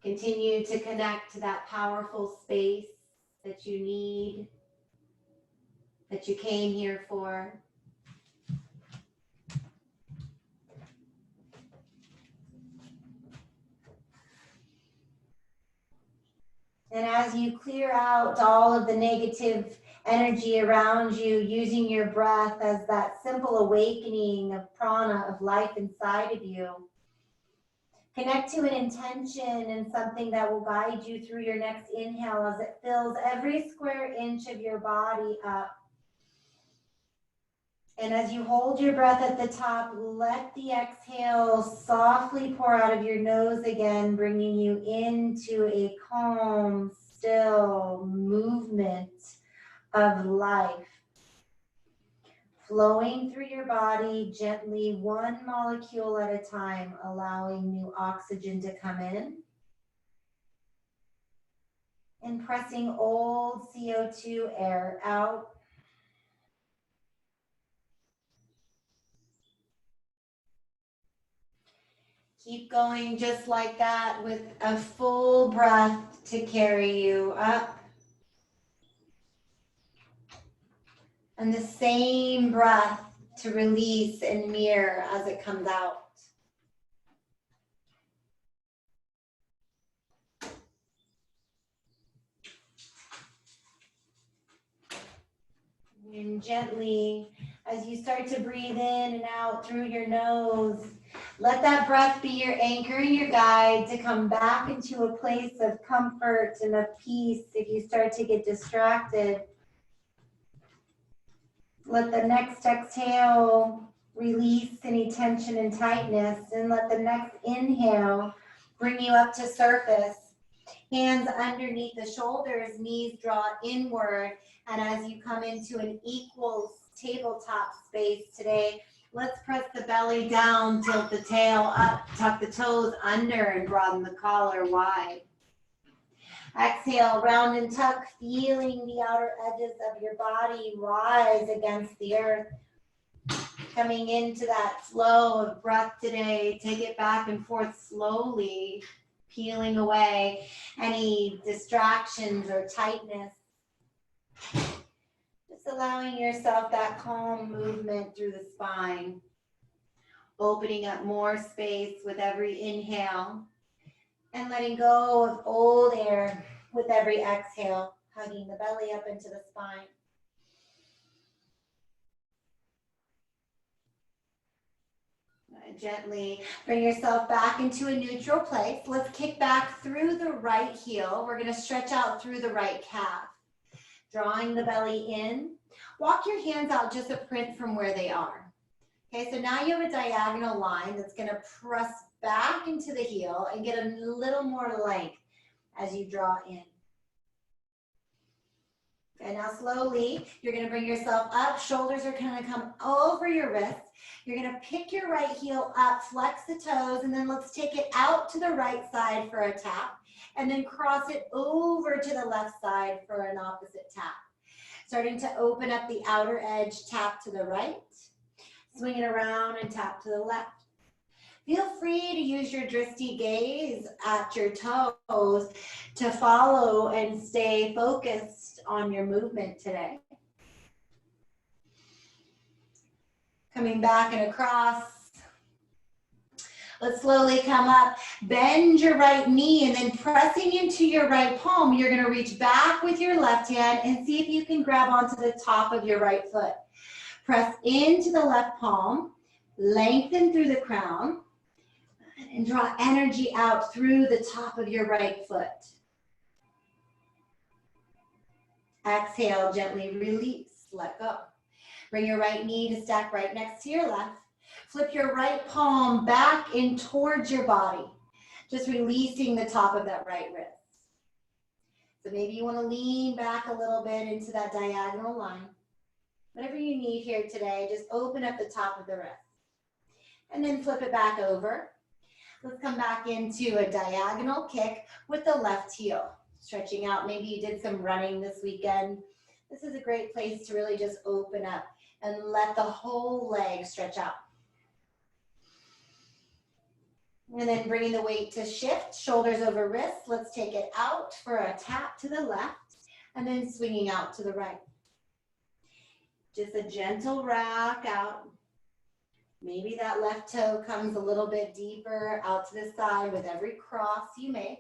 Continue to connect to that powerful space that you need, that you came here for. And as you clear out all of the negative energy around you, using your breath as that simple awakening of prana, of life inside of you, connect to an intention and something that will guide you through your next inhale as it fills every square inch of your body up. And as you hold your breath at the top, let the exhale softly pour out of your nose again, bringing you into a calm, still movement of life. Flowing through your body gently, one molecule at a time, allowing new oxygen to come in. And pressing old CO2 air out. Keep going just like that with a full breath to carry you up. And the same breath to release and mirror as it comes out. And gently, as you start to breathe in and out through your nose, let that breath be your anchor and your guide to come back into a place of comfort and of peace if you start to get distracted. Let the next exhale release any tension and tightness, and let the next inhale bring you up to surface. Hands underneath the shoulders, knees draw inward, and as you come into an equal tabletop space today, let's press the belly down, tilt the tail up, tuck the toes under, and broaden the collar wide. Exhale, round and tuck, feeling the outer edges of your body rise against the earth. Coming into that flow of breath today, take it back and forth slowly, peeling away any distractions or tightness. Just allowing yourself that calm movement through the spine. Opening up more space with every inhale. And letting go of old air with every exhale, hugging the belly up into the spine. Gently bring yourself back into a neutral place. Let's kick back through the right heel. We're going to stretch out through the right calf. Drawing the belly in. Walk your hands out just a print from where they are. Okay, so now you have a diagonal line that's going to press back into the heel and get a little more length as you draw in. And now slowly, you're going to bring yourself up. Shoulders are going to come over your wrists. You're going to pick your right heel up, flex the toes, and then let's take it out to the right side for a tap. And then cross it over to the left side for an opposite tap. Starting to open up the outer edge, tap to the right. Swing it around and tap to the left. Feel free to use your drishti gaze at your toes to follow and stay focused on your movement today. Coming back and across. Let's slowly come up. Bend your right knee and then pressing into your right palm, you're going to reach back with your left hand and see if you can grab onto the top of your right foot. Press into the left palm, lengthen through the crown, and draw energy out through the top of your right foot. Exhale, gently release, let go. Bring your right knee to stack right next to your left. Flip your right palm back in towards your body, just releasing the top of that right wrist. So maybe you want to lean back a little bit into that diagonal line. Whatever you need here today, just open up the top of the wrist. And then flip it back over. Let's come back into a diagonal kick with the left heel. Stretching out, maybe you did some running this weekend. This is a great place to really just open up and let the whole leg stretch out. And then bringing the weight to shift, shoulders over wrists. Let's take it out for a tap to the left and then swinging out to the right. Just a gentle rock out. Maybe that left toe comes a little bit deeper out to the side with every cross you make.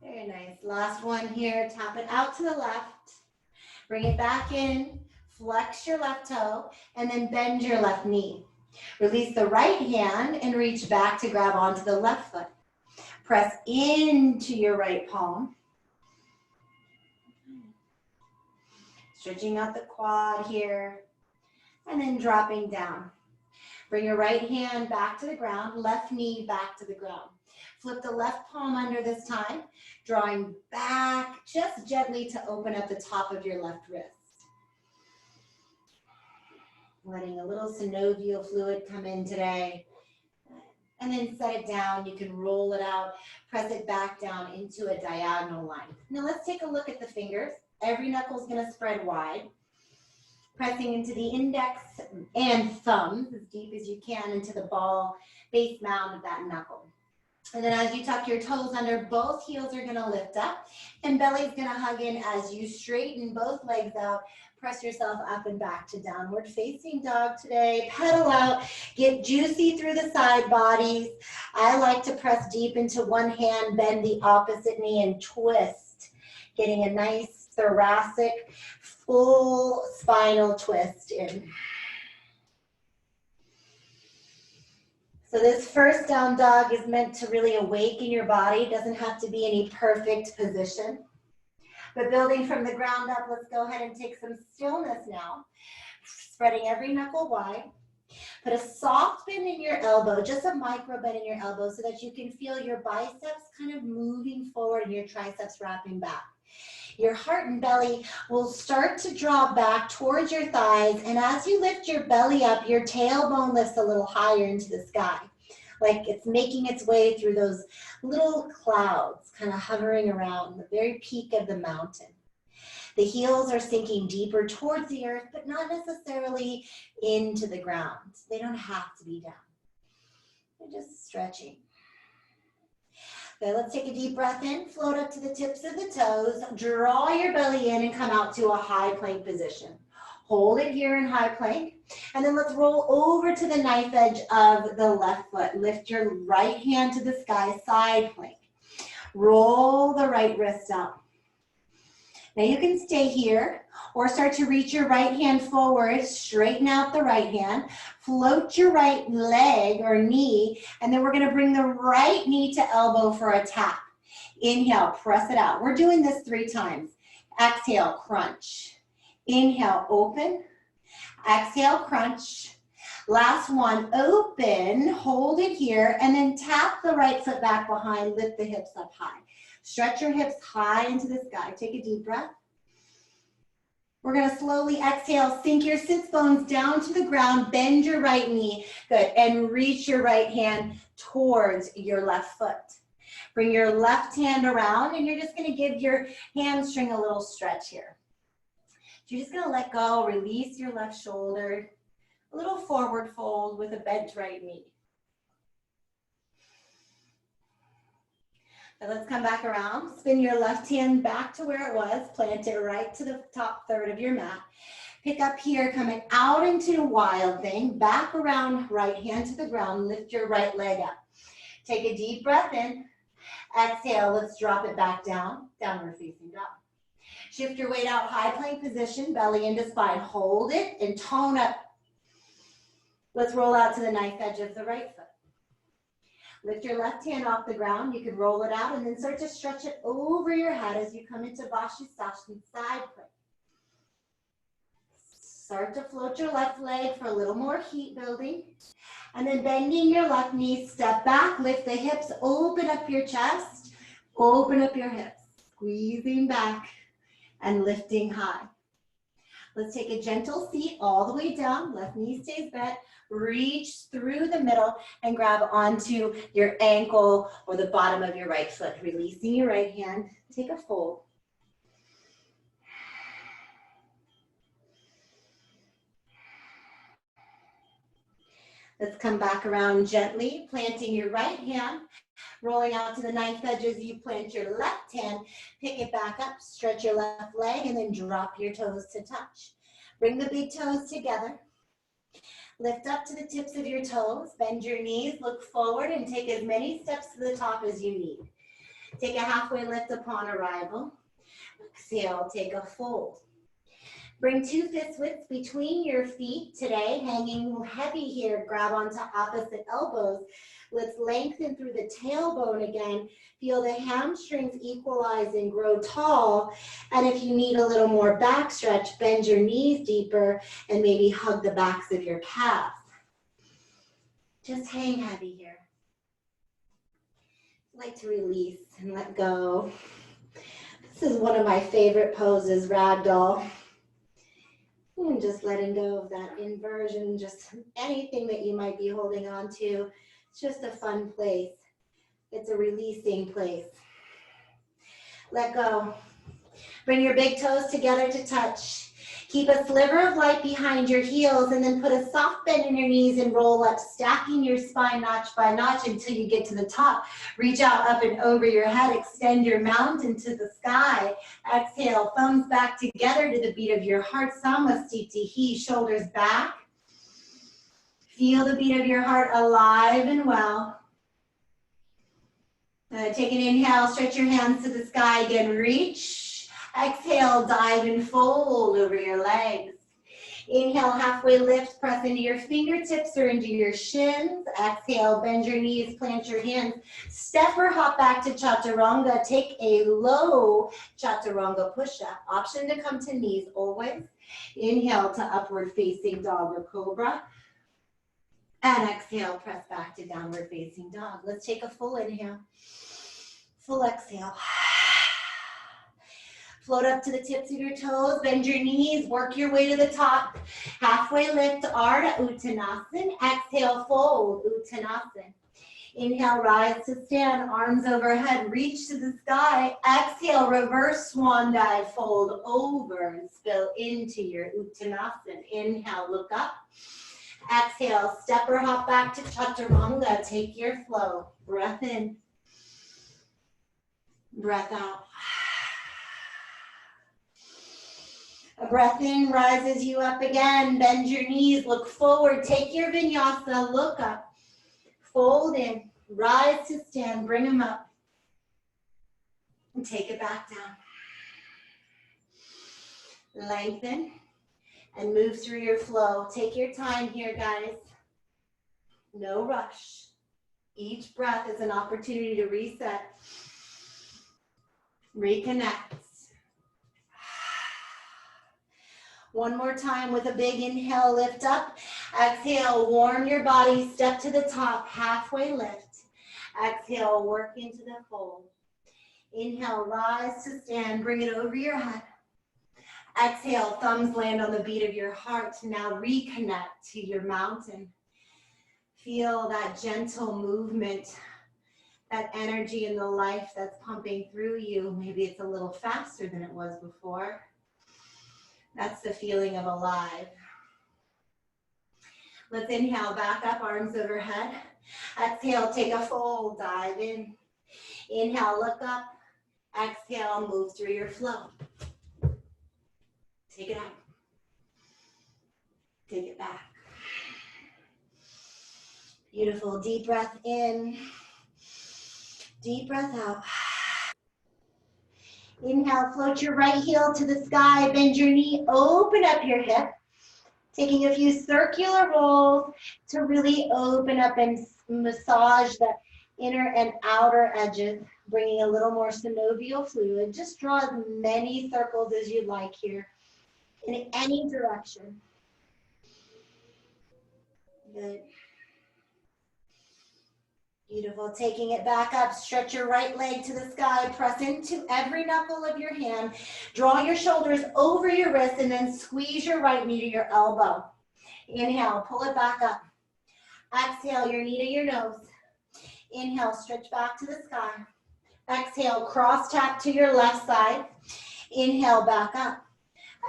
Very nice. Last one here. Tap it out to the left. Bring it back in. Flex your left toe and then bend your left knee. Release the right hand and reach back to grab onto the left foot. Press into your right palm. Stretching out the quad here, and then dropping down. Bring your right hand back to the ground, left knee back to the ground. Flip the left palm under this time, drawing back just gently to open up the top of your left wrist. Letting a little synovial fluid come in today. And then set it down. You can roll it out, press it back down into a diagonal line. Now let's take a look at the fingers. Every knuckle is going to spread wide. Pressing into the index and thumbs as deep as you can into the ball base mound of that knuckle. And then as you tuck your toes under, both heels are going to lift up and belly's going to hug in as you straighten both legs out. Press yourself up and back to downward facing dog today. Pedal out, get juicy through the side bodies. I like to press deep into one hand, bend the opposite knee and twist. Getting a nice thoracic, full spinal twist in. So this first down dog is meant to really awaken your body. It doesn't have to be any perfect position. But building from the ground up, let's go ahead and take some stillness now. Spreading every knuckle wide. Put a soft bend in your elbow, just a micro bend in your elbow so that you can feel your biceps kind of moving forward and your triceps wrapping back. Your heart and belly will start to draw back towards your thighs, and as you lift your belly up, your tailbone lifts a little higher into the sky, like it's making its way through those little clouds, kind of hovering around the very peak of the mountain. The heels are sinking deeper towards the earth, but not necessarily into the ground. They don't have to be down. They're just stretching. Okay, let's take a deep breath in, float up to the tips of the toes, draw your belly in and come out to a high plank position. Hold it here in high plank, and then let's roll over to the knife edge of the left foot. Lift your right hand to the sky, side plank. Roll the right wrist up. Now you can stay here or start to reach your right hand forward, straighten out the right hand, float your right leg or knee, and then we're gonna bring the right knee to elbow for a tap. Inhale, press it out. We're doing this 3 times. Exhale, crunch. Inhale, open. Exhale, crunch. Last one, open, hold it here, and then tap the right foot back behind, lift the hips up high. Stretch your hips high into the sky. Take a deep breath. We're gonna slowly exhale, sink your sits bones down to the ground, bend your right knee, good, and reach your right hand towards your left foot. Bring your left hand around, and you're just gonna give your hamstring a little stretch here. You're just gonna let go, release your left shoulder, a little forward fold with a bent right knee. Now let's come back around. Spin your left hand back to where it was. Plant it right to the top third of your mat. Pick up here, coming out into a wild thing. Back around, right hand to the ground. Lift your right leg up. Take a deep breath in. Exhale, let's drop it back down. Downward facing dog. Shift your weight out, high plank position, belly into spine. Hold it and tone up. Let's roll out to the knife edge of the right foot. Lift your left hand off the ground. You can roll it out and then start to stretch it over your head as you come into Vashisthasana side plank. Start to float your left leg for a little more heat building. And then bending your left knee, step back, lift the hips, open up your chest, open up your hips, squeezing back and lifting high. Let's take a gentle seat all the way down. Left knee stays bent. Reach through the middle and grab onto your ankle or the bottom of your right foot. Releasing your right hand. Take a fold. Let's come back around gently, planting your right hand, rolling out to the knife edge as you plant your left hand. Pick it back up, stretch your left leg, and then drop your toes to touch. Bring the big toes together. Lift up to the tips of your toes, bend your knees, look forward, and take as many steps to the top as you need. Take a halfway lift upon arrival. Exhale, take a fold. Bring 2 fist widths between your feet today, hanging heavy here. Grab onto opposite elbows. Let's lengthen through the tailbone again. Feel the hamstrings equalize and grow tall. And if you need a little more back stretch, bend your knees deeper and maybe hug the backs of your calves. Just hang heavy here. I like to release and let go. This is one of my favorite poses, ragdoll. And just letting go of that inversion, just anything that you might be holding on to. It's just a fun place. It's a releasing place. Let go. Bring your big toes together to touch. Keep a sliver of light behind your heels and then put a soft bend in your knees and roll up, stacking your spine notch by notch until you get to the top. Reach out up and over your head, extend your mountain to the sky. Exhale, thumbs back together to the beat of your heart. Samasthiti, shoulders back. Feel the beat of your heart alive and well. Take an inhale, stretch your hands to the sky again, reach. Exhale, dive and fold over your legs. Inhale, halfway lift, press into your fingertips or into your shins. Exhale, bend your knees, plant your hands. Step or hop back to chaturanga. Take a low chaturanga push-up. Option to come to knees always. Inhale to upward facing dog or cobra. And exhale, press back to downward facing dog. Let's take a full inhale. Full exhale. Float up to the tips of your toes, bend your knees, work your way to the top. Halfway lift, Ardha Uttanasana. Exhale, fold, Uttanasana. Inhale, rise to stand, arms overhead, reach to the sky. Exhale, reverse swan dive, fold over and spill into your Uttanasana. Inhale, look up. Exhale, step or hop back to chaturanga. Take your flow. Breath in. Breath out. A breath in rises you up again. Bend your knees, look forward. Take your vinyasa, look up. Fold in, rise to stand, bring them up. And take it back down. Lengthen and move through your flow. Take your time here, guys. No rush. Each breath is an opportunity to reset. Reconnect. One more time with a big inhale, lift up. Exhale, warm your body, step to the top, halfway lift. Exhale, work into the fold. Inhale, rise to stand, bring it over your head. Exhale, thumbs land on the beat of your heart. Now reconnect to your mountain. Feel that gentle movement, that energy in the life that's pumping through you. Maybe it's a little faster than it was before. That's the feeling of alive. Let's inhale, back up, arms overhead. Exhale, take a fold, dive in. Inhale, look up. Exhale, move through your flow. Take it out. Take it back. Beautiful, deep breath in. Deep breath out. Inhale, float your right heel to the sky, bend your knee, open up your hip. Taking a few circular rolls to really open up and massage the inner and outer edges, bringing a little more synovial fluid. Just draw as many circles as you'd like here, in any direction. Good. Beautiful. Taking it back up, stretch your right leg to the sky, press into every knuckle of your hand, draw your shoulders over your wrist, and then squeeze your right knee to your elbow. Inhale, pull it back up. Exhale, your knee to your nose. Inhale, stretch back to the sky. Exhale, cross tap to your left side. Inhale, back up.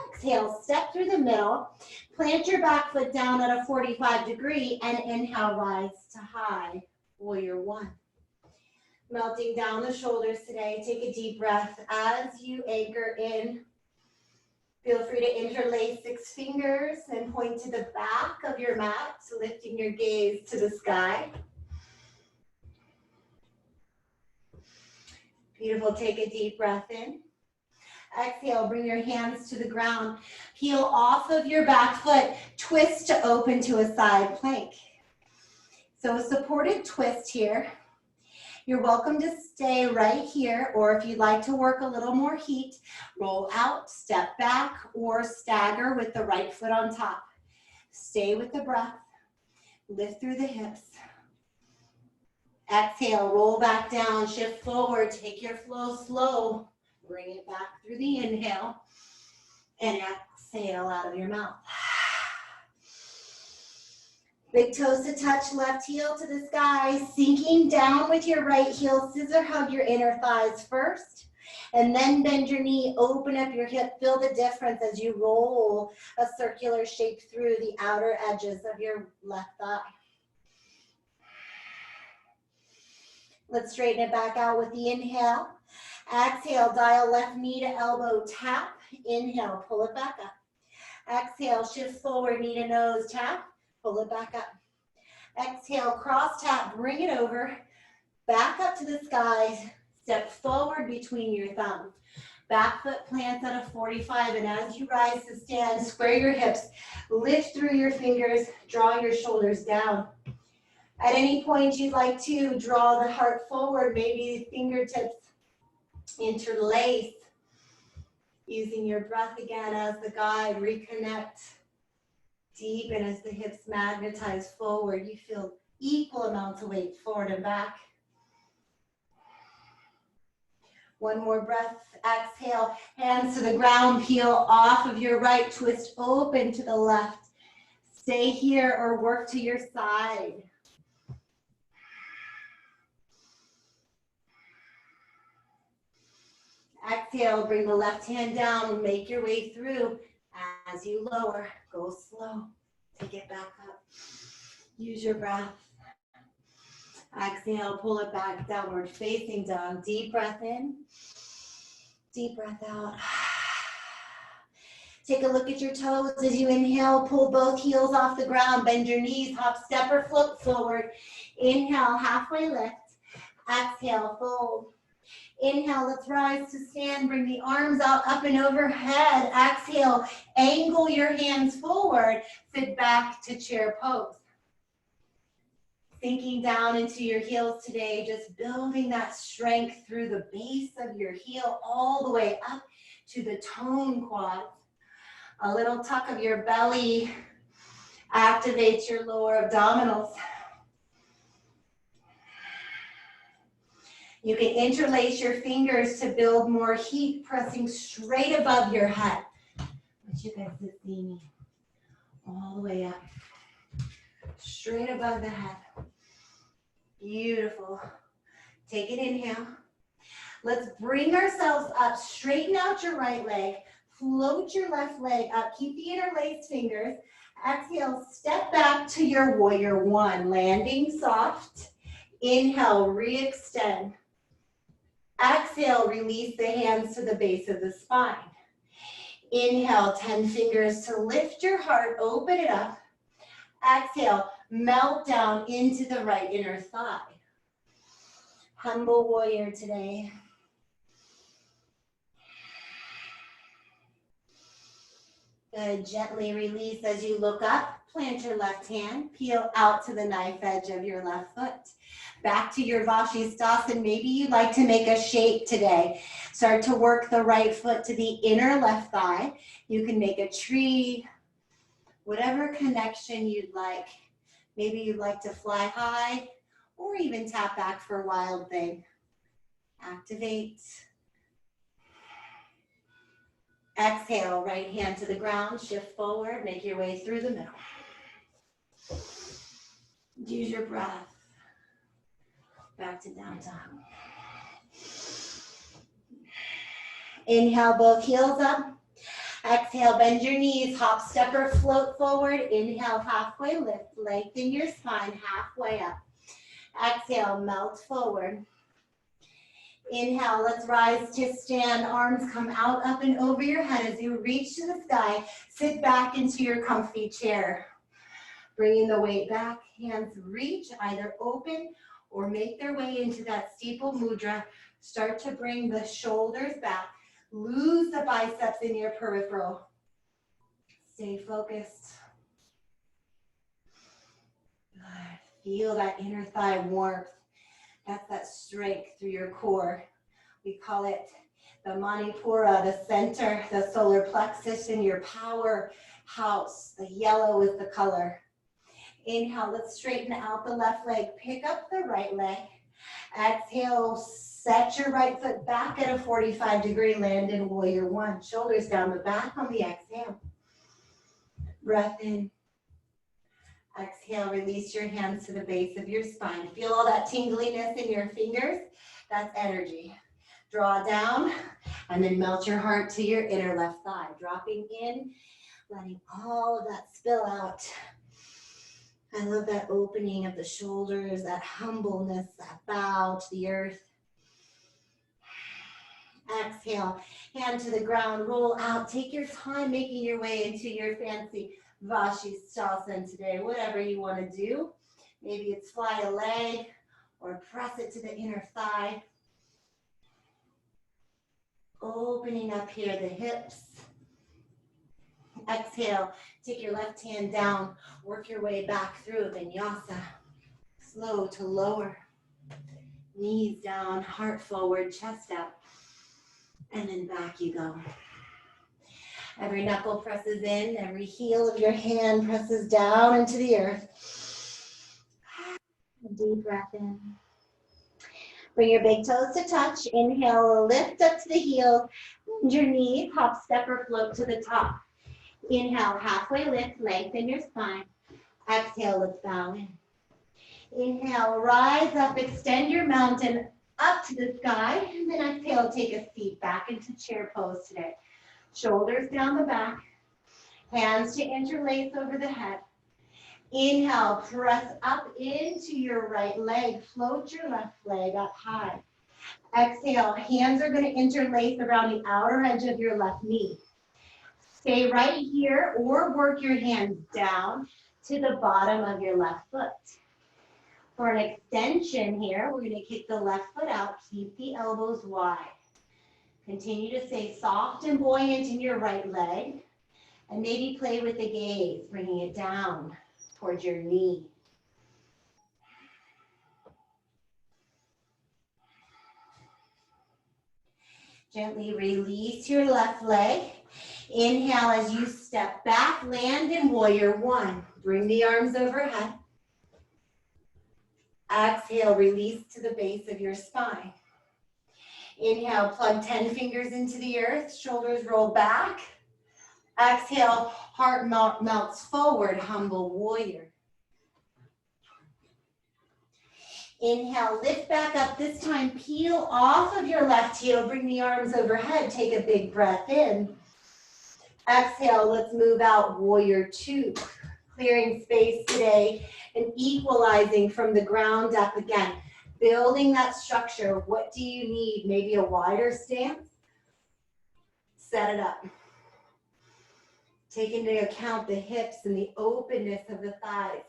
Exhale, step through the middle. Plant your back foot down at a 45-degree and inhale, rise to high, warrior one. Melting down the shoulders today. Take a deep breath as you anchor in. Feel free to interlace 6 fingers and point to the back of your mat, lifting your gaze to the sky. Beautiful. Take a deep breath in. Exhale, bring your hands to the ground. Peel off of your back foot. Twist to open to a side plank. So a supported twist here. You're welcome to stay right here, or if you'd like to work a little more heat, roll out, step back, or stagger with the right foot on top. Stay with the breath. Lift through the hips. Exhale, roll back down, shift forward, take your flow slow. Bring it back through the inhale, and exhale out of your mouth. Big toes to touch, left heel to the sky, sinking down with your right heel, scissor hug your inner thighs first, and then bend your knee, open up your hip, feel the difference as you roll a circular shape through the outer edges of your left thigh. Let's straighten it back out with the inhale. Exhale, dial left knee to elbow, tap. Inhale, pull it back up. Exhale, shift forward, knee to nose, tap. Pull it back up. Exhale, cross tap, bring it over. Back up to the sky. Step forward between your thumbs. Back foot plants at a 45, and as you rise to stand, square your hips. Lift through your fingers, draw your shoulders down. At any point you'd like to draw the heart forward, maybe fingertips interlace. Using your breath again as the guide, reconnect. Deepen as the hips magnetize forward. You feel equal amounts of weight forward and back. One more breath. Exhale, hands to the ground, peel off of your right, twist open to the left. Stay here or work to your side. Exhale, bring the left hand down, make your way through. As you lower, go slow to get back up. Use your breath. Exhale, pull it back, downward facing dog. Deep breath in, deep breath out. Take a look at your toes as you inhale, pull both heels off the ground, bend your knees, hop, step, or float forward. Inhale, halfway lift. Exhale, fold. Inhale, let's rise to stand. Bring the arms out, up and overhead. Exhale, angle your hands forward. Sit back to chair pose. Sinking down into your heels today, just building that strength through the base of your heel all the way up to the tone quads. A little tuck of your belly activates your lower abdominals. You can interlace your fingers to build more heat, pressing straight above your head. But you guys can see me all the way up, straight above the head. Beautiful. Take an inhale. Let's bring ourselves up. Straighten out your right leg. Float your left leg up. Keep the interlaced fingers. Exhale, step back to your warrior one. Landing soft. Inhale, re-extend. Exhale, release the hands to the base of the spine. Inhale, 10 fingers to lift your heart, open it up. Exhale, melt down into the right inner thigh. Humble warrior today. Good, gently release as you look up. Plant your left hand, peel out to the knife edge of your left foot. Back to your Vashisthasana. Maybe you'd like to make a shape today. Start to work the right foot to the inner left thigh. You can make a tree, whatever connection you'd like. Maybe you'd like to fly high or even tap back for a wild thing. Activate. Exhale, right hand to the ground, shift forward, make your way through the middle. Use your breath. Back to down dog. Inhale, both heels up. Exhale, bend your knees, hop, step, or float forward. Inhale, halfway lift, lengthen your spine, halfway up. Exhale, melt forward. Inhale, let's rise to stand. Arms come out, up, and over your head as you reach to the sky. Sit back into your comfy chair. Bringing the weight back, hands reach, either open or make their way into that steeple mudra. Start to bring the shoulders back. Lose the biceps in your peripheral. Stay focused. Good. Feel that inner thigh warmth. That's that strength through your core. We call it the Manipura, the center, the solar plexus in your power house. The yellow is the color. Inhale, let's straighten out the left leg. Pick up the right leg. Exhale, set your right foot back at a 45-degree, land in warrior one. Shoulders down the back on the exhale. Breath in. Exhale, release your hands to the base of your spine. Feel all that tingliness in your fingers? That's energy. Draw down and then melt your heart to your inner left thigh. Dropping in, letting all of that spill out. I love that opening of the shoulders, that humbleness, that bow to the earth. Exhale, hand to the ground, roll out. Take your time making your way into your fancy Vashisthasana today, whatever you want to do. Maybe it's fly a leg or press it to the inner thigh. Opening up here the hips. Exhale, take your left hand down, work your way back through vinyasa. Slow to lower. Knees down, heart forward, chest up. And then back you go. Every knuckle presses in, every heel of your hand presses down into the earth. A deep breath in. Bring your big toes to touch. Inhale, lift up to the heels. Bend your knees, hop, step, or float to the top. Inhale, halfway lift, lengthen your spine. Exhale, let's bow in. Inhale, rise up, extend your mountain up to the sky. And then exhale, take a seat back into chair pose today. Shoulders down the back, hands to interlace over the head. Inhale, press up into your right leg. Float your left leg up high. Exhale, hands are going to interlace around the outer edge of your left knee. Stay right here or work your hands down to the bottom of your left foot. For an extension here, we're going to kick the left foot out. Keep the elbows wide. Continue to stay soft and buoyant in your right leg. And maybe play with the gaze, bringing it down towards your knee. Gently release your left leg. Inhale as you step back, land in warrior one. Bring the arms overhead. Exhale, release to the base of your spine. Inhale, plug 10 fingers into the earth, shoulders roll back. Exhale, heart melts forward, humble warrior. Inhale, lift back up. This time, peel off of your left heel, bring the arms overhead, take a big breath in. Exhale, let's move out, warrior two. Clearing space today and equalizing from the ground up again. Building that structure. What do you need? Maybe a wider stance? Set it up. Take into account the hips and the openness of the thighs.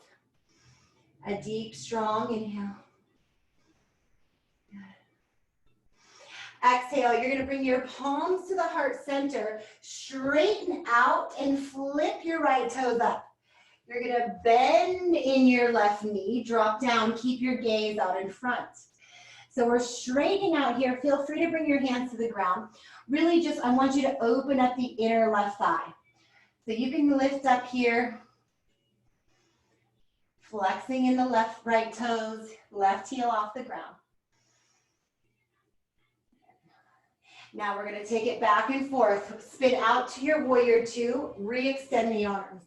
A deep, strong inhale. Exhale, you're going to bring your palms to the heart center. Straighten out and flip your right toes up. You're going to bend in your left knee, drop down, keep your gaze out in front. So we're straightening out here. Feel free to bring your hands to the ground. Really just, I want you to open up the inner left thigh. So you can lift up here, flexing in the left, right toes, left heel off the ground. Now we're going to take it back and forth. Spin out to your warrior two, re-extend the arms.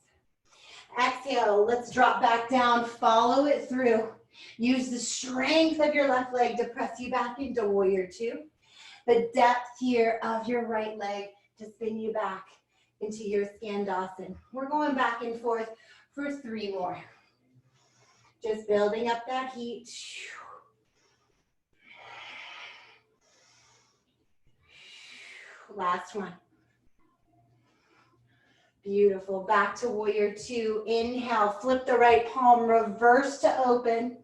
Exhale, let's drop back down, follow it through. Use the strength of your left leg to press you back into warrior two. The depth here of your right leg to spin you back into your Skandasana. We're going back and forth for 3 more. Just building up that heat. Last one. Beautiful. Back to warrior 2. Inhale, flip the right palm, reverse to open.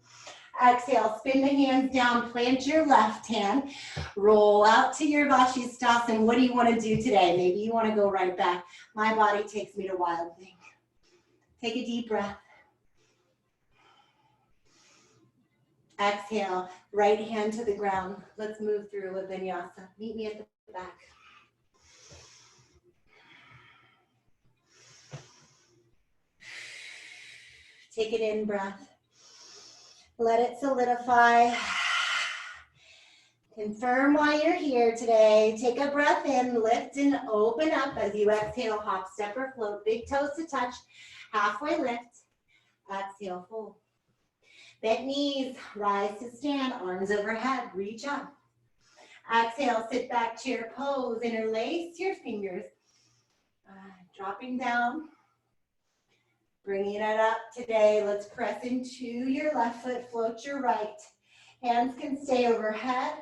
Exhale, spin the hands down, plant your left hand, roll out to your Vashisthasana. What do you want to do today? Maybe you want to go right back. My body takes me to wild thing. Take a deep breath. Exhale, right hand to the ground. Let's move through a vinyasa. Meet me at the back. Take an in breath. Let it solidify. Confirm why you're here today. Take a breath in, lift and open up as you exhale, hop, step, or float. Big toes to touch, halfway lift. Exhale, fold. Bent knees, rise to stand, arms overhead, reach up. Exhale, sit back, chair pose, interlace your fingers. Dropping down. Bringing it up today, let's press into your left foot, float your right. Hands can stay overhead.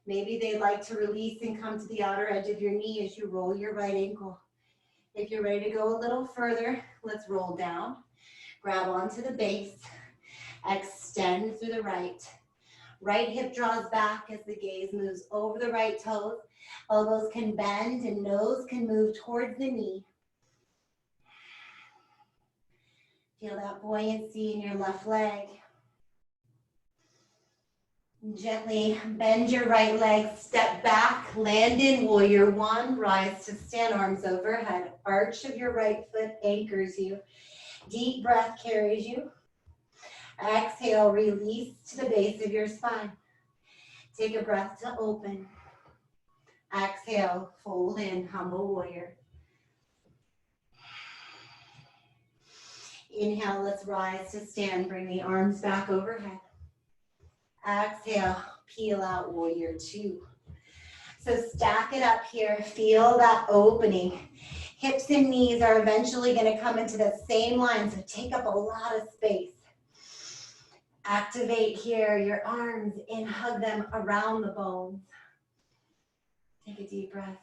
Maybe they'd like to release and come to the outer edge of your knee as you roll your right ankle. If you're ready to go a little further, let's roll down. Grab onto the base. Extend through the right. Right hip draws back as the gaze moves over the right toes. Elbows can bend and nose can move towards the knee. Feel that buoyancy in your left leg. Gently bend your right leg, step back, land in warrior 1, rise to stand, arms overhead. Arch of your right foot anchors you. Deep breath carries you. Exhale, release to the base of your spine. Take a breath to open. Exhale, fold in, humble warrior. Inhale, let's rise to stand. Bring the arms back overhead. Exhale, peel out warrior 2. So stack it up here. Feel that opening. Hips and knees are eventually going to come into the same line, so take up a lot of space. Activate here your arms and hug them around the bones. Take a deep breath.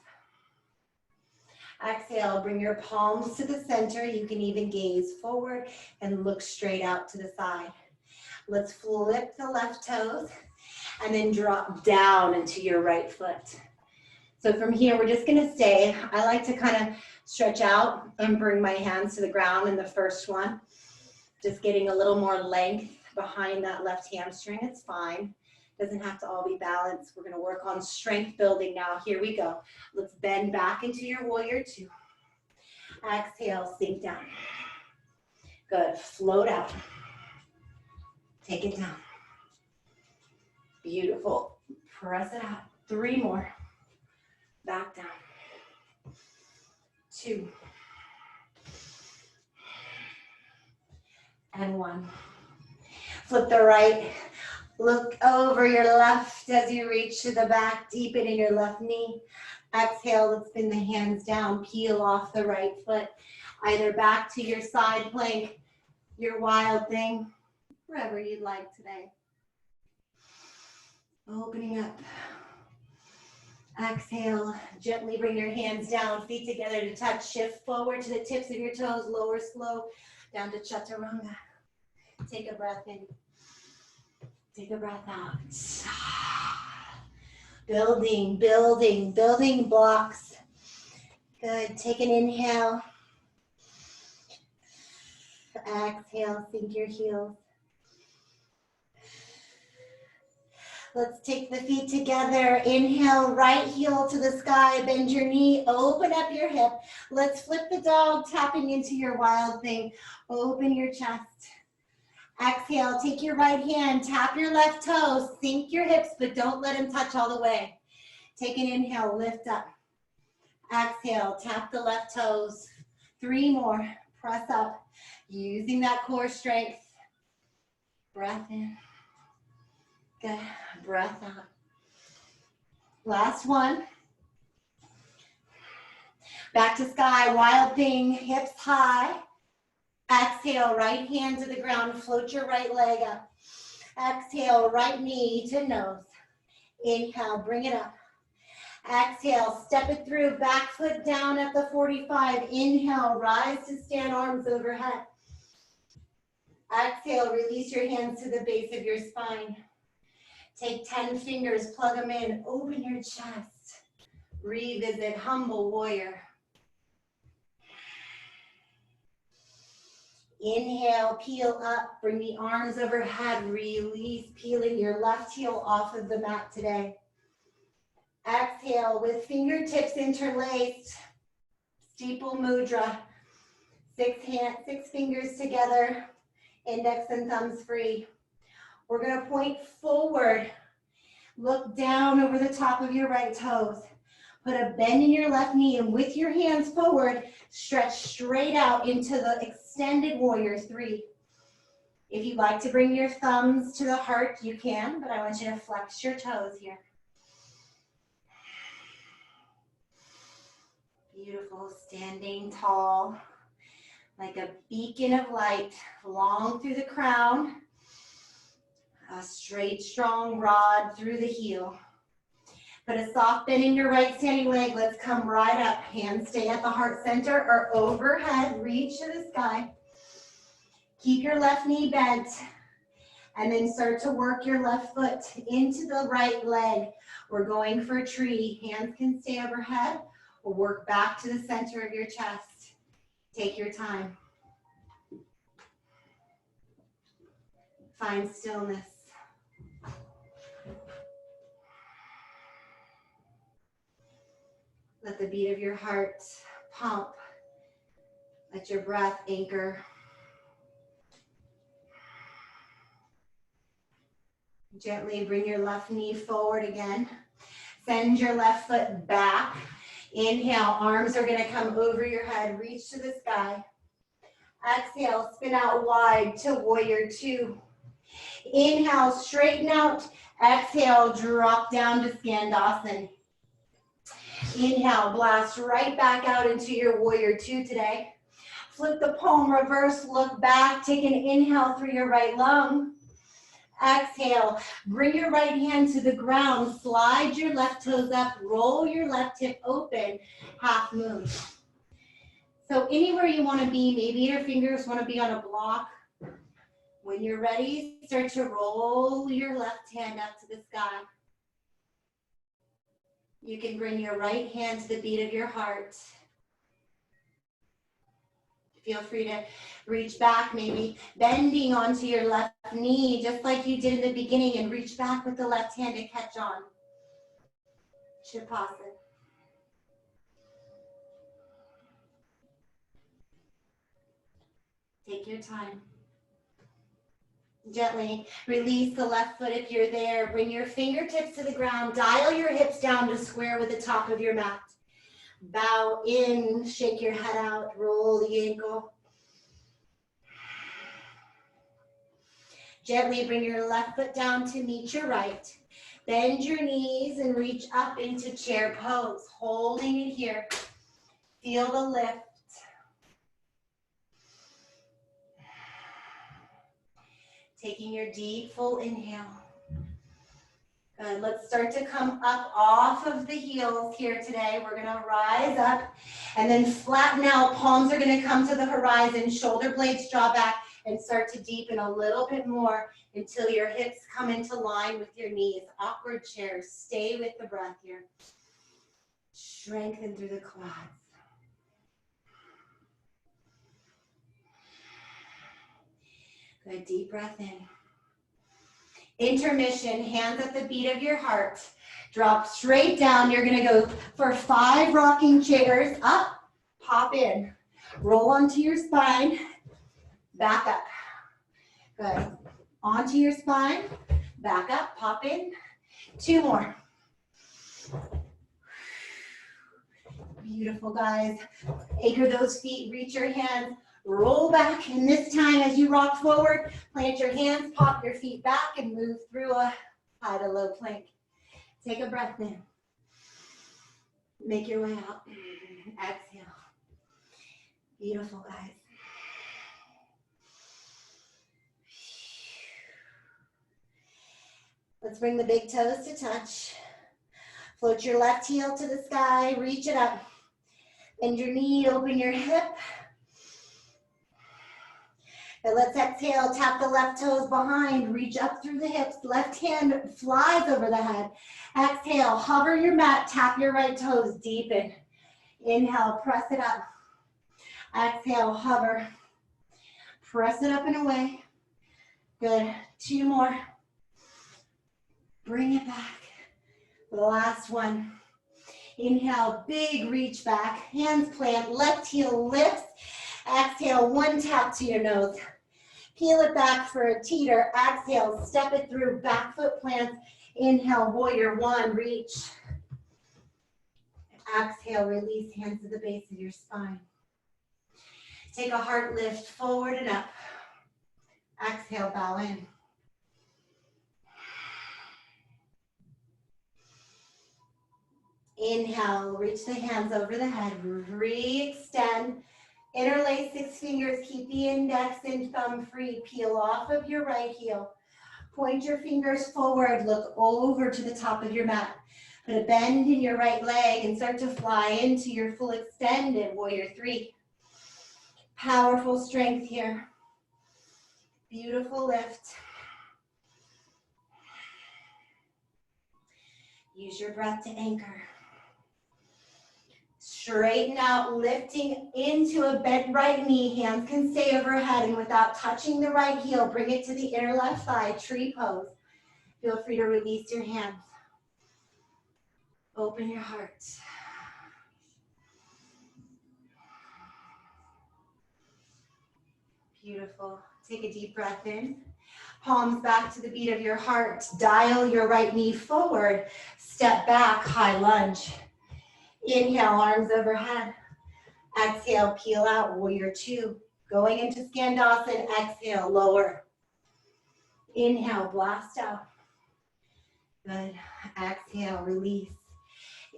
Exhale, bring your palms to the center. You can even gaze forward and look straight out to the side. Let's flip the left toes and then drop down into your right foot. So from here, we're just gonna stay. I like to kind of stretch out and bring my hands to the ground in the first one. Just getting a little more length behind that left hamstring, it's fine. Doesn't have to all be balanced. We're gonna work on strength building now. Here we go. Let's bend back into your warrior 2. Exhale, sink down. Good, float out. Take it down. Beautiful. Press it out. 3 more. Back down. 2. And 1. Flip the right. Look over your left as you reach to the back. Deepen in your left knee. Exhale, let's spin the hands down. Peel off the right foot. Either back to your side plank, your wild thing, wherever you'd like today. Opening up. Exhale, gently bring your hands down, feet together to touch. Shift forward to the tips of your toes, lower slow, down to Chaturanga. Take a breath in. Take a breath out. Building, building, building blocks. Good, take an inhale. Exhale, sink your heels. Let's take the feet together. Inhale, right heel to the sky, bend your knee, open up your hip. Let's flip the dog, tapping into your wild thing. Open your chest. Exhale, take your right hand, tap your left toes, sink your hips, but don't let them touch all the way. Take an inhale, lift up. Exhale, tap the left toes. 3 more, press up. Using that core strength. Breath in. Good, breath out. Last one. Back to sky, wild thing, hips high. Exhale, right hand to the ground, float your right leg up. Exhale, right knee to nose. Inhale, bring it up. Exhale, step it through, back foot down at the 45. Inhale, rise to stand, arms overhead. Exhale, release your hands to the base of your spine. Take 10 fingers, plug them in, open your chest. Revisit humble warrior. Inhale, peel up, bring the arms overhead, release, peeling your left heel off of the mat today. Exhale with fingertips interlaced, steeple mudra. Six fingers together, index and thumbs free. We're gonna point forward, look down over the top of your right toes. Put a bend in your left knee and with your hands forward, stretch straight out into the extended warrior 3. If you'd like to bring your thumbs to the heart, you can, but I want you to flex your toes here. Beautiful, standing tall, like a beacon of light, long through the crown, a straight, strong rod through the heel. Put a soft bend in your right standing leg. Let's come right up. Hands stay at the heart center or overhead. Reach to the sky. Keep your left knee bent. And then start to work your left foot into the right leg. We're going for a tree. Hands can stay overhead or work back to the center of your chest. Take your time. Find stillness. Let the beat of your heart pump. Let your breath anchor. Gently bring your left knee forward again. Send your left foot back. Inhale, arms are gonna come over your head. Reach to the sky. Exhale, spin out wide to warrior 2. Inhale, straighten out. Exhale, drop down to Skandasana. Inhale, blast right back out into your warrior 2 today. Flip the palm, reverse, look back. Take an inhale through your right lung. Exhale, bring your right hand to the ground. Slide your left toes up, roll your left hip open, half moon. So anywhere you want to be, maybe your fingers want to be on a block. When you're ready, start to roll your left hand up to the sky. You can bring your right hand to the beat of your heart. Feel free to reach back, maybe bending onto your left knee, just like you did in the beginning, and reach back with the left hand to catch on. Shavasana. Take your time. Gently release the left foot if you're there. Bring your fingertips to the ground. Dial your hips down to square with the top of your mat. Bow in, shake your head out, roll the ankle. Gently bring your left foot down to meet your right. Bend your knees and reach up into chair pose, holding it here. Feel the lift. Taking your deep, full inhale. Good. Let's start to come up off of the heels here today. We're going to rise up and then flatten out. Palms are going to come to the horizon. Shoulder blades draw back and start to deepen a little bit more until your hips come into line with your knees. Awkward chairs. Stay with the breath here. Strengthen through the quads. Good, deep breath in. Intermission, hands at the beat of your heart. Drop straight down. You're gonna go for 5 rocking chairs. Up, pop in. Roll onto your spine, back up. Good. Onto your spine, back up, pop in. 2 more. Beautiful, guys. Anchor those feet, reach your hands. Roll back, and this time as you rock forward, plant your hands, pop your feet back, and move through a high to low plank. Take a breath in. Make your way out. Exhale. Beautiful, guys. Let's bring the big toes to touch. Float your left heel to the sky. Reach it up. Bend your knee, open your hip. And let's exhale, tap the left toes behind, reach up through the hips, left hand flies over the head. Exhale, hover your mat, tap your right toes, deepen. Inhale, press it up. Exhale, hover. Press it up and away. Good, 2 more. Bring it back. The last one. Inhale, big reach back, hands plant, left heel lifts. Exhale, 1 tap to your nose. Peel it back for a teeter. Exhale, step it through, back foot plants. Inhale, warrior 1, reach. Exhale, release, hands to the base of your spine. Take a heart lift forward and up. Exhale, bow in. Inhale, reach the hands over the head, re-extend. Interlace 6 fingers, keep the index and thumb free. Peel off of your right heel. Point your fingers forward, look over to the top of your mat. Put a bend in your right leg and start to fly into your full extended warrior 3. Powerful strength here. Beautiful lift. Use your breath to anchor. Straighten out, lifting into a bent right knee. Hands can stay overhead, and without touching the right heel, bring it to the inner left thigh, tree pose. Feel free to release your hands. Open your heart. Beautiful. Take a deep breath in. Palms back to the beat of your heart. Dial your right knee forward. Step back, high lunge. Inhale, arms overhead. Exhale, peel out, warrior 2. Going into Skandasana, exhale, lower. Inhale, blast out. Good. Exhale, release.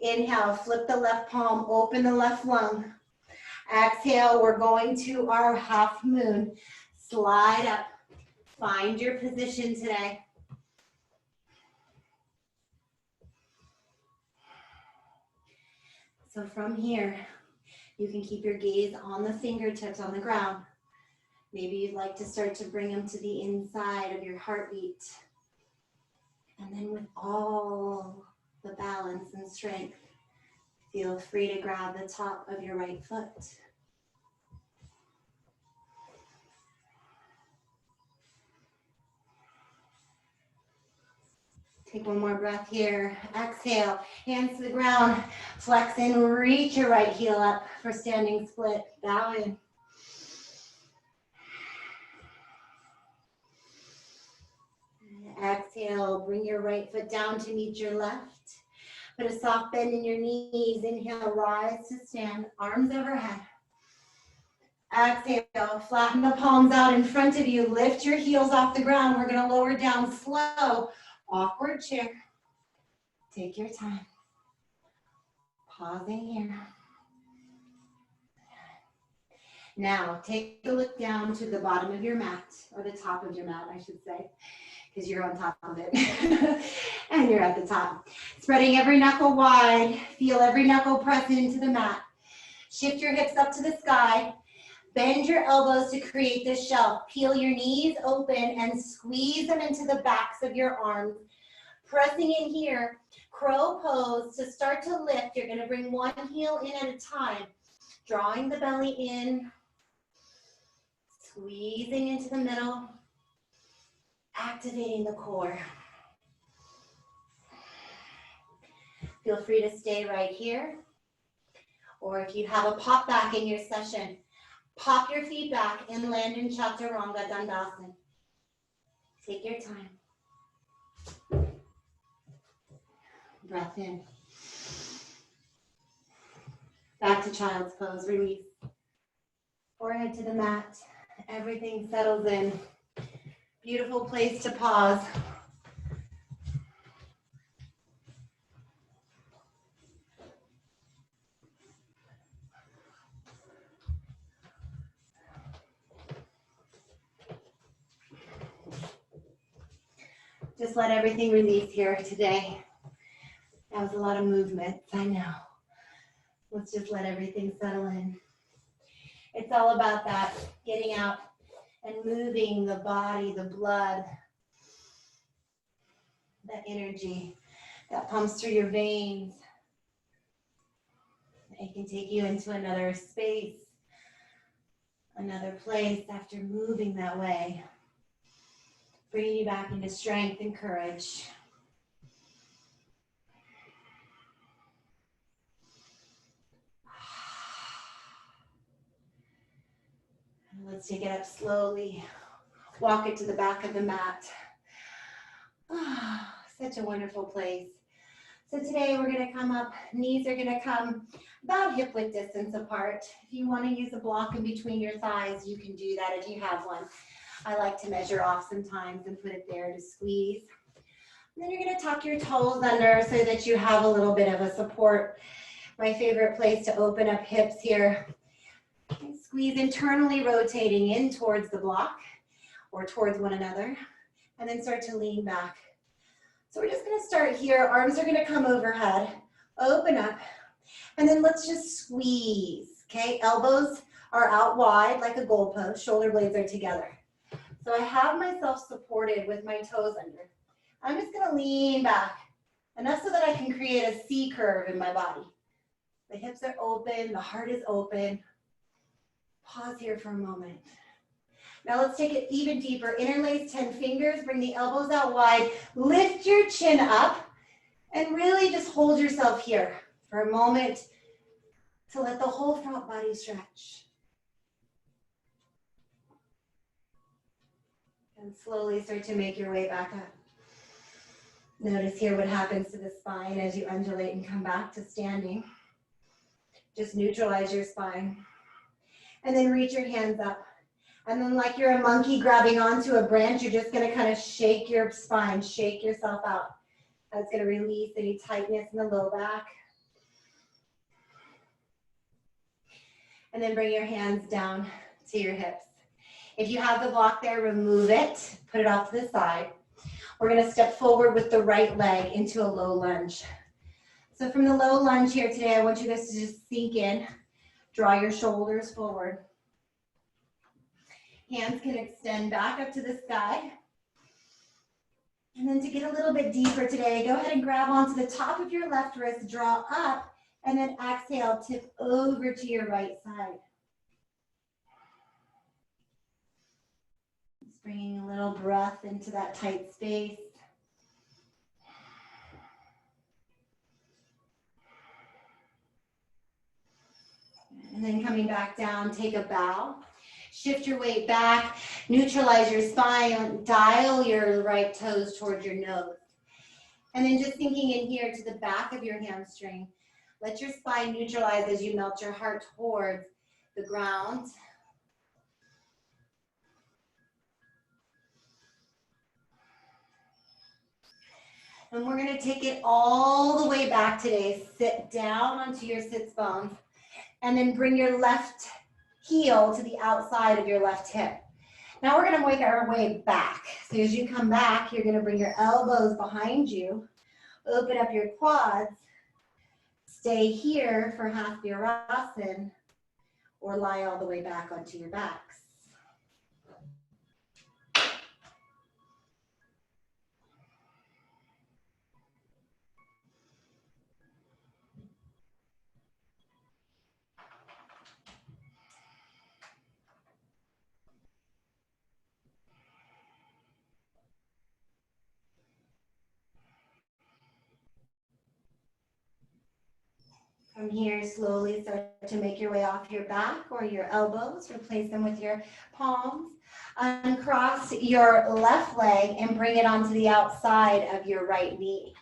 Inhale, flip the left palm, open the left lung. Exhale, we're going to our half moon. Slide up. Find your position today. So from here, you can keep your gaze on the fingertips on the ground. Maybe you'd like to start to bring them to the inside of your heartbeat. And then with all the balance and strength, feel free to grab the top of your right foot. Take one more breath here. Exhale, hands to the ground. Flex in, reach your right heel up for standing split. Bow in. Exhale, bring your right foot down to meet your left. Put a soft bend in your knees. Inhale, rise to stand, arms overhead. Exhale, flatten the palms out in front of you. Lift your heels off the ground. We're gonna lower down slow. Awkward chair. Take your time. Pausing here. Now, take a look down to the bottom of your mat, or the top of your mat, I should say, because you're on top of it. And you're at the top. Spreading every knuckle wide. Feel every knuckle press into the mat. Shift your hips up to the sky. Bend your elbows to create this shelf. Peel your knees open and squeeze them into the backs of your arms. Pressing in here, crow pose. To start to lift, you're gonna bring one heel in at a time. Drawing the belly in. Squeezing into the middle. Activating the core. Feel free to stay right here. Or if you have a pop back in your session, pop your feet back and land in Chaturanga Dandasana. Take your time. Breath in. Back to child's pose, release. Forehead to the mat. Everything settles in. Beautiful place to pause. Just let everything release here today. That was a lot of movement, I know. Let's just let everything settle in. It's all about that, getting out and moving the body, the blood, that energy that pumps through your veins. It can take you into another space, another place after moving that way, bringing you back into strength and courage. Let's take it up slowly. Walk it to the back of the mat. Such a wonderful place. So today we're going to come up, knees are going to come about hip width distance apart. If you want to use a block in between your thighs, you can do that if you have one. I like to measure off sometimes and put it there to squeeze. And then you're going to tuck your toes under so that you have a little bit of a support. My favorite place to open up hips here. Squeeze internally, rotating in towards the block or towards one another, and then start to lean back. So we're just going to start here. Arms are going to come overhead, open up, and then let's just squeeze, okay? Elbows are out wide like a goalpost, shoulder blades are together. So I have myself supported with my toes under. I'm just going to lean back, enough so that I can create a C curve in my body. The hips are open, the heart is open. Pause here for a moment. Now let's take it even deeper. Interlace 10 fingers, bring the elbows out wide, lift your chin up, and really just hold yourself here for a moment to let the whole front body stretch. And slowly start to make your way back up. Notice here what happens to the spine as you undulate and come back to standing. Just neutralize your spine. And then reach your hands up. And then like you're a monkey grabbing onto a branch, you're just gonna kind of shake your spine, shake yourself out. That's gonna release any tightness in the low back. And then bring your hands down to your hips. If you have the block there, remove it, put it off to the side. We're gonna step forward with the right leg into a low lunge. So from the low lunge here today, I want you guys to just sink in, draw your shoulders forward. Hands can extend back up to the sky. And then to get a little bit deeper today, go ahead and grab onto the top of your left wrist, draw up, and then exhale, tip over to your right side. Just bringing a little breath into that tight space. And then coming back down, take a bow. Shift your weight back, neutralize your spine, dial your right toes towards your nose. And then just sinking in here to the back of your hamstring. Let your spine neutralize as you melt your heart towards the ground. And we're going to take it all the way back today. Sit down onto your sits bones. And then bring your left heel to the outside of your left hip. Now we're going to make our way back. So as you come back, you're going to bring your elbows behind you, open up your quads, stay here for half virasana, or lie all the way back onto your backs. From here, slowly start to make your way off your back or your elbows. Replace them with your palms. Uncross your left leg and bring it onto the outside of your right knee.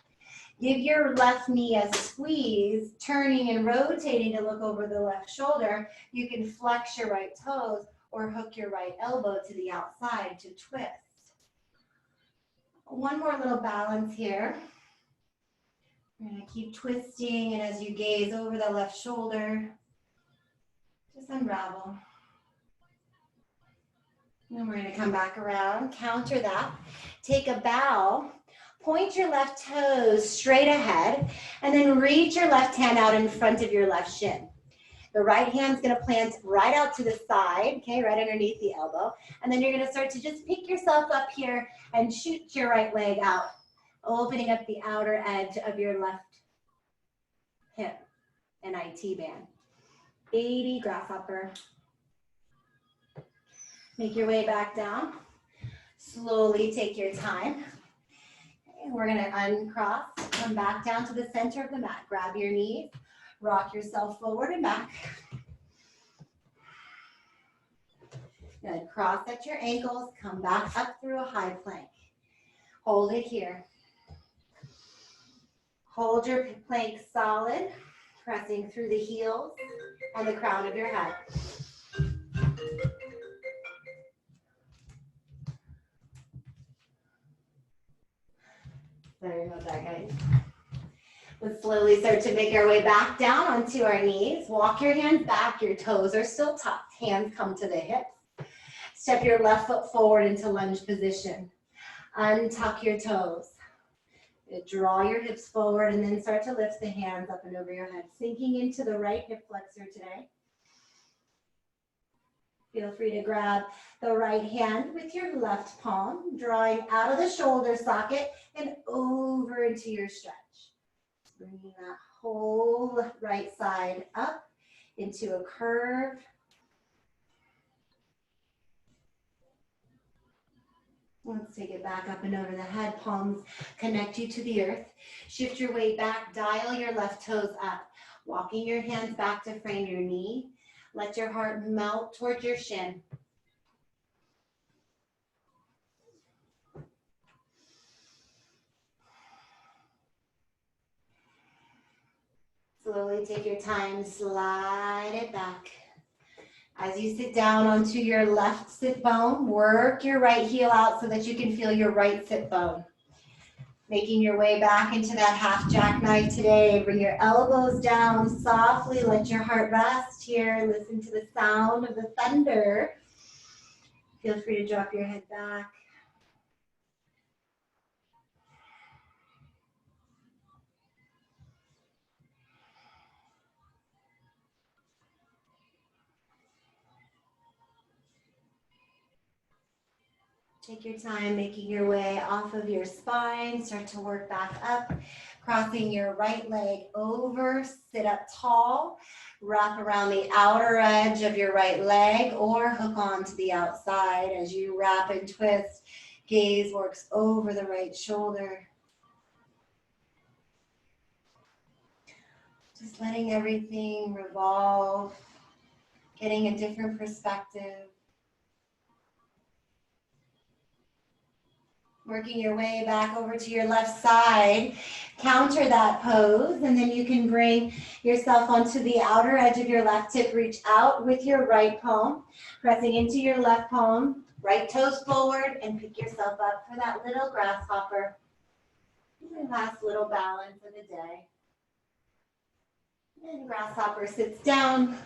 Give your left knee a squeeze, turning and rotating to look over the left shoulder. You can flex your right toes or hook your right elbow to the outside to twist. One more little balance here. We're going to keep twisting, and as you gaze over the left shoulder, just unravel. And then we're going to come back around, counter that. Take a bow Point your left toes straight ahead, and then reach your left hand out in front of your left shin. The right hand's gonna plant right out to the side, okay, right underneath the elbow. And then you're gonna start to just pick yourself up here and shoot your right leg out, opening up the outer edge of your left hip, an IT band. 80 grasshopper. Make your way back down. Slowly take your time. Okay, we're gonna uncross, come back down to the center of the mat. Grab your knees. Rock yourself forward and back. Good. Cross at your ankles. Come back up through a high plank. Hold it here. Hold your plank solid, pressing through the heels and the crown of your head. Sorry about that, guys. Let's slowly start to make our way back down onto our knees. Walk your hands back. Your toes are still tucked. Hands come to the hips. Step your left foot forward into lunge position. Untuck your toes. Draw your hips forward and then start to lift the hands up and over your head, sinking into the right hip flexor today. Feel free to grab the right hand with your left palm, drawing out of the shoulder socket and over into your stretch. Bringing that whole right side up into a curve. Let's take it back up and over the head. Palms connect you to the earth. Shift your weight back. Dial your left toes up. Walking your hands back to frame your knee. Let your heart melt towards your shin. Slowly take your time, slide it back. As you sit down onto your left sit bone, work your right heel out so that you can feel your right sit bone. Making your way back into that half jackknife today. Bring your elbows down softly, let your heart rest here. Listen to the sound of the thunder. Feel free to drop your head back. Take your time making your way off of your spine. Start to work back up. Crossing your right leg over. Sit up tall. Wrap around the outer edge of your right leg or hook on to the outside as you wrap and twist. Gaze works over the right shoulder. Just letting everything revolve. Getting a different perspective. Working your way back over to your left side, counter that pose, and then you can bring yourself onto the outer edge of your left hip, reach out with your right palm, pressing into your left palm, right toes forward, and pick yourself up for that little grasshopper. Your last little balance of the day. And grasshopper sits down,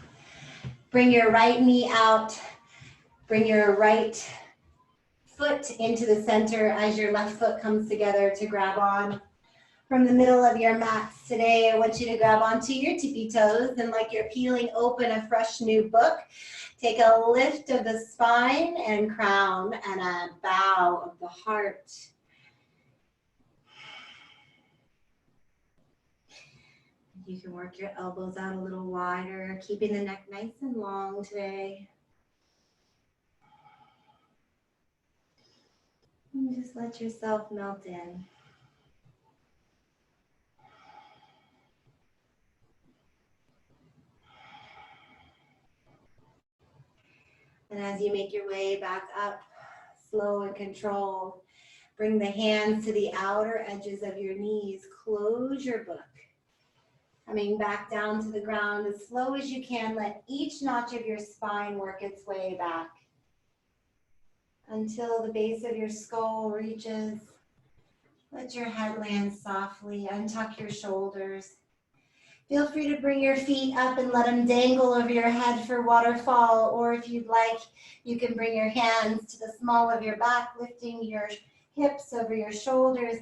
bring your right knee out, bring your right foot into the center as your left foot comes together to grab on from the middle of your mats. Today, I want you to grab onto your tippy toes and like you're peeling open a fresh new book, take a lift of the spine and crown and a bow of the heart. You can work your elbows out a little wider, keeping the neck nice and long today. And just let yourself melt in. And as you make your way back up, slow and controlled, bring the hands to the outer edges of your knees. Close your book. Coming back down to the ground as slow as you can. Let each notch of your spine work its way back until the base of your skull reaches. Let your head land softly. Untuck your shoulders. Feel free to bring your feet up and let them dangle over your head for waterfall. Or if you'd like, you can bring your hands to the small of your back, lifting your hips over your shoulders.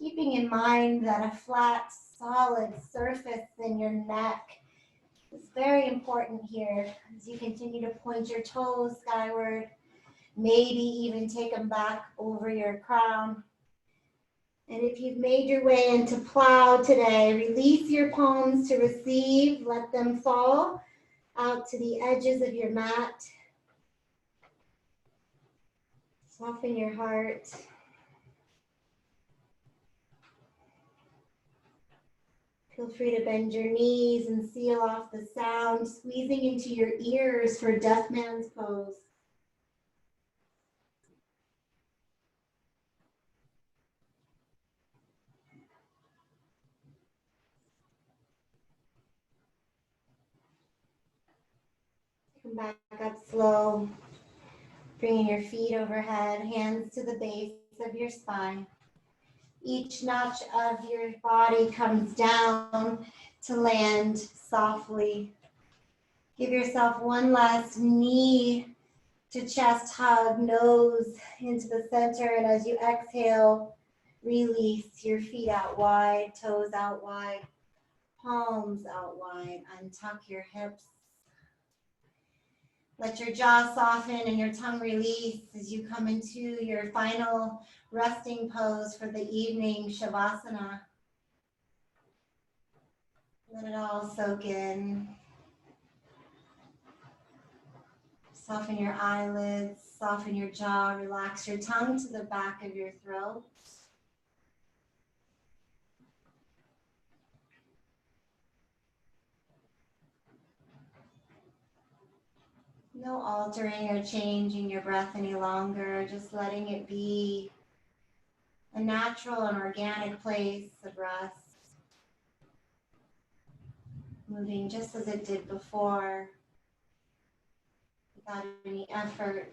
Keeping in mind that a flat, solid surface in your neck is very important here as you continue to point your toes skyward, maybe even take them back over your crown. And if you've made your way into plow today, release your palms to receive, let them fall out to the edges of your mat. Soften your heart. Feel free to bend your knees and seal off the sound, squeezing into your ears for Death Man's pose. Come back up slow, bringing your feet overhead, hands to the base of your spine. Each notch of your body comes down to land softly. Give yourself one last knee to chest hug, nose into the center, and as you exhale, release your feet out wide, toes out wide, palms out wide. Untuck your hips. Let your jaw soften and your tongue release as you come into your final resting pose for the evening, Shavasana. Let it all soak in. Soften your eyelids, soften your jaw, relax your tongue to the back of your throat. No altering or changing your breath any longer, just letting it be a natural and organic place of rest. Moving just as it did before, without any effort.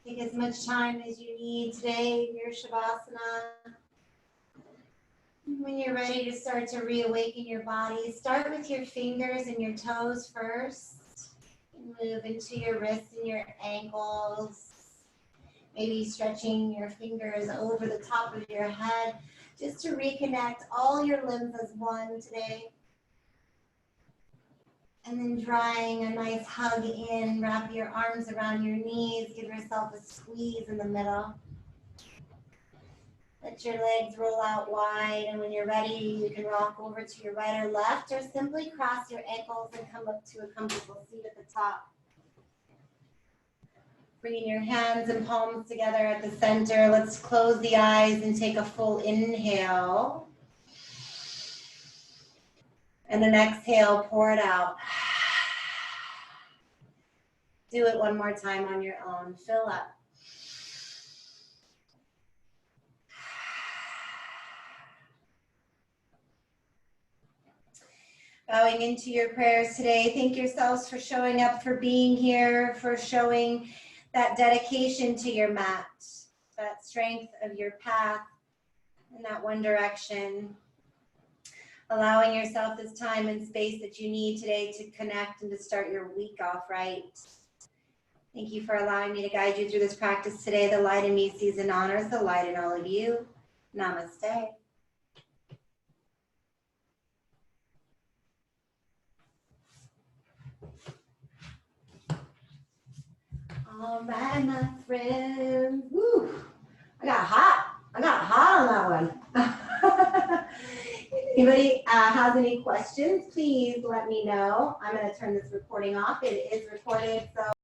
Take as much time as you need today in your Shavasana. When you're ready to start to reawaken your body, start with your fingers and your toes first. Move into your wrists and your ankles. Maybe stretching your fingers over the top of your head just to reconnect all your limbs as one today. And then drawing a nice hug in, wrap your arms around your knees, give yourself a squeeze in the middle. Let your legs roll out wide, and when you're ready, you can rock over to your right or left, or simply cross your ankles and come up to a comfortable seat at the top. Bringing your hands and palms together at the center. Let's close the eyes and take a full inhale. And an exhale, pour it out. Do it one more time on your own. Fill up. Bowing into your prayers today. Thank yourselves for showing up, for being here, for showing that dedication to your mat, that strength of your path in that one direction. Allowing yourself this time and space that you need today to connect and to start your week off right. Thank you for allowing me to guide you through this practice today. The light in me sees and honors the light in all of you. Namaste. All right, my friends. Woo. I got hot on that one. If anybody has any questions, please let me know. I'm going to turn this recording off. It is recorded, so